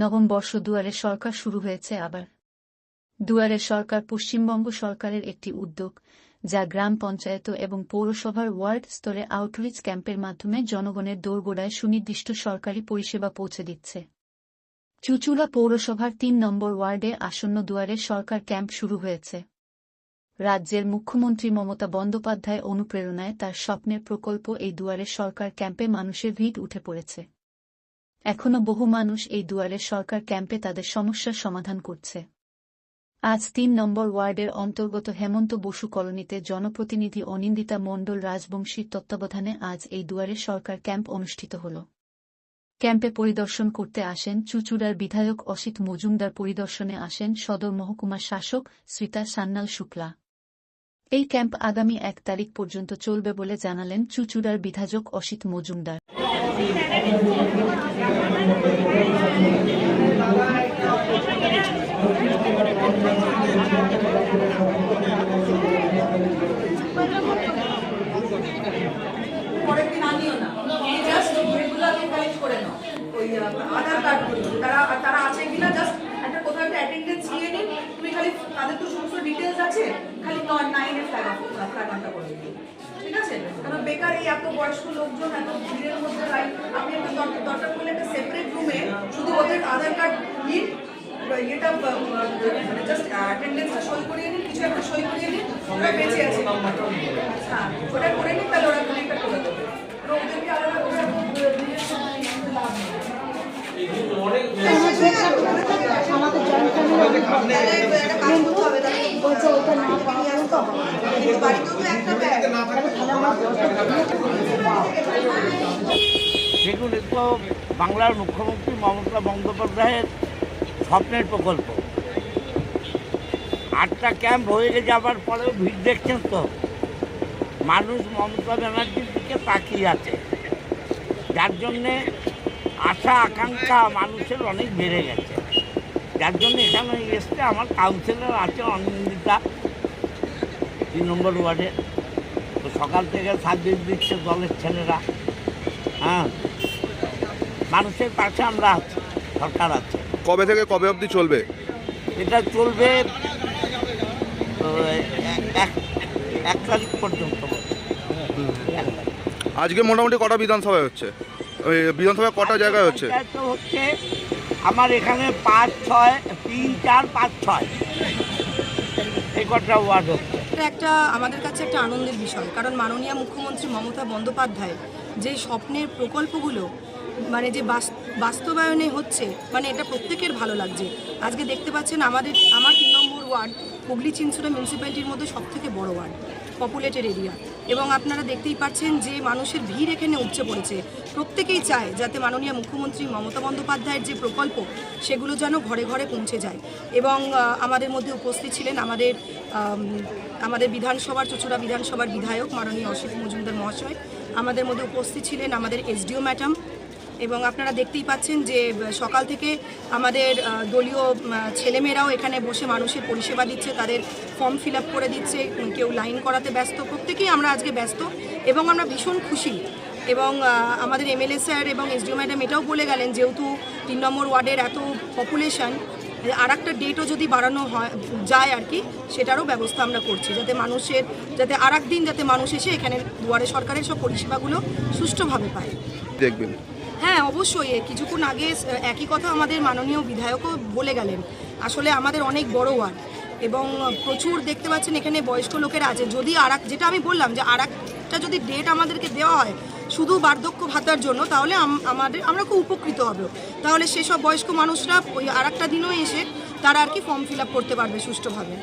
নবম বর্ষ দুয়ারে সরকার শুরু হয়েছে আবার। দুয়ারে সরকার পশ্চিমবঙ্গ সরকারের একটি উদ্যোগ, যা গ্রাম পঞ্চায়েত এবং পৌরসভার ওয়ার্ড স্তরে আউটরিচ ক্যাম্পের মাধ্যমে জনগণের দোরগোড়ায় সুনির্দিষ্ট সরকারি পরিষেবা পৌঁছে দিচ্ছে। চুঁচুড়া পৌরসভার ৩ নম্বর ওয়ার্ডে আসন্ন দুয়ারে সরকার ক্যাম্প শুরু হয়েছে। রাজ্যের মুখ্যমন্ত্রী মমতা বন্দ্যোপাধ্যায় অনুপ্রেরণায় তার স্বপ্নের প্রকল্প এই দুয়ারে সরকার ক্যাম্পে মানুষের ভিড় উঠে পড়েছে। এখনও বহু মানুষ এই দুয়ারে সরকার ক্যাম্পে তাদের সমস্যার সমাধান করছে। আজ ৩ নম্বর ওয়ার্ডের অন্তর্গত হেমন্ত বসু কলোনিতে জনপ্রতিনিধি অনিন্দিতা মণ্ডল রাজবংশীর তত্ত্বাবধানে আজ এই দুয়ারে সরকার ক্যাম্প অনুষ্ঠিত হল। ক্যাম্পে পরিদর্শন করতে আসেন চুঁচুড়ার বিধায়ক অসিত মজুমদার, পরিদর্শনে আসেন সদর মহকুমার শাসক শ্রীতা সান্যাল শুক্লা। এই ক্যাম্প আগামী ১ তারিখ পর্যন্ত চলবে বলে জানালেন চুঁচুড়ার বিধায়ক অসিত মজুমদার। আধার কার্ড তারা আছে কিনা জাস্ট একটা কোথাও একটা অ্যাটেন্ডেন্স নিয়ে নিন, তুমি খালি তাদের তো সমস্ত ডিটেলস আছে, খালি 9 এর ফ্ল্যাগটা করে দিন, ঠিক আছে? কারণ বেকার এই এত বয়স্ক লোকজন এত ভিড়ের মধ্যে আপনি একটা দরকার করলে একটা সেপারেট রুমে শুধু ওদের আধার কার্ড নিন, এটা জাস্ট অ্যাটেন্ডেন্সটা সই করিয়ে নিন, কিছু একটা সই করিয়ে নিন, ওরা বেঁচে আছে, হ্যাঁ ওটা করে নিন, তাহলে ওরা একটা করে দেবে। ওদেরকে আলাদা করে লাভ নেই। দেখুন, এ তো বাংলার মুখ্যমন্ত্রী মমতা বন্দ্যোপাধ্যায়ের স্বপ্নের প্রকল্প। 8টা ক্যাম্প হয়ে যাওয়ার পরেও ভিড় দেখছেন তো, মানুষ মমতা ব্যানার্জির দিকে তাকিয়ে আছে, যার জন্যে আশা আকাঙ্ক্ষা মানুষের অনেক বেড়ে গেছে। যার জন্য এখানে এসছে আমার কাউন্সিলর আছে অনিন্দিতা ৩ নম্বর ওয়ার্ডে, তো সকাল থেকে সার্ভিস দিচ্ছে দলের ছেলেরা। হ্যাঁ, মানুষের পাশে আমরা আছি, সরকার আছে। কবে থেকে কবে অবধি চলবে? এটা চলবে 1 তারিখ পর্যন্ত। আজকে মোটামুটি কটা বিধানসভায় হচ্ছে? বিধানসভায় কটা জায়গায় হচ্ছে? হচ্ছে আমার এখানে 5, 6, 3, 4, 5, 6 এই কটা ওয়ার্ড হচ্ছে। একটা আমাদের কাছে একটা আনন্দের বিষয়, কারণ মাননীয় মুখ্যমন্ত্রী মমতা বন্দ্যোপাধ্যায় যে স্বপ্নের প্রকল্পগুলো মানে যে বাস্তবায়নে হচ্ছে, মানে এটা প্রত্যেকের ভালো লাগছে। আজকে দেখতে পাচ্ছেন আমার 3 নম্বর ওয়ার্ড হুগলি চিনচুড়া মিউনিসিপ্যালিটির মধ্যে সবথেকে বড় ওয়ার্ড, পপুলেটেড এরিয়া, এবং আপনারা দেখতেই পাচ্ছেন যে মানুষের ভিড় এখানে উপচে পড়েছে। প্রত্যেকেই চায় যাতে মাননীয় মুখ্যমন্ত্রী মমতা বন্দ্যোপাধ্যায়ের যে প্রকল্প সেগুলো যেন ঘরে ঘরে পৌঁছে যায়। এবং আমাদের মধ্যে উপস্থিত ছিলেন আমাদের বিধানসভার চুঁচুড়া বিধানসভার বিধায়ক মাননীয় অসিত মজুমদার মহাশয়, আমাদের মধ্যে উপস্থিত ছিলেন আমাদের এসডিও ম্যাডাম, এবং আপনারা দেখতেই পাচ্ছেন যে সকাল থেকে আমাদের দলীয় ছেলেমেয়েরাও এখানে বসে মানুষের পরিষেবা দিচ্ছে, তাদের ফর্ম ফিল আপ করে দিচ্ছে, কেউ লাইন করাতে ব্যস্ত, প্রত্যেকেই আমরা আজকে ব্যস্ত এবং আমরা ভীষণ খুশি। এবং আমাদের এমএলএ স্যার এবং এসডিও ম্যাডাম এটাও বলে গেলেন, যেহেতু 3 নম্বর ওয়ার্ডের এত পপুলেশন, আর একটা ডেটও যদি বাড়ানো যায় আর কি, সেটারও ব্যবস্থা আমরা করছি, যাতে আর একদিন যাতে মানুষ এসে এখানে দুয়ারে সরকারের সব পরিষেবাগুলো সুষ্ঠুভাবে পায়। দেখবেন? হ্যাঁ, অবশ্যই। কিছুক্ষণ আগে একই কথা আমাদের মাননীয় বিধায়কও বলে গেলেন। আসলে আমাদের অনেক বড় ওয়ার্ড এবং প্রচুর দেখতে পাচ্ছেন এখানে বয়স্ক লোকেরা আছে। যদি যেটা আমি বললাম যে একটা যদি ডেট আমাদেরকে দেওয়া হয় শুধু বার্ধক্য ভাতার জন্য, তাহলে আমরা খুব উপকৃত হব। তাহলে সেসব বয়স্ক মানুষরা ওই আর একটা দিনও এসে তারা আর কি ফর্ম ফিল আপ করতে পারবে সুষ্ঠুভাবে।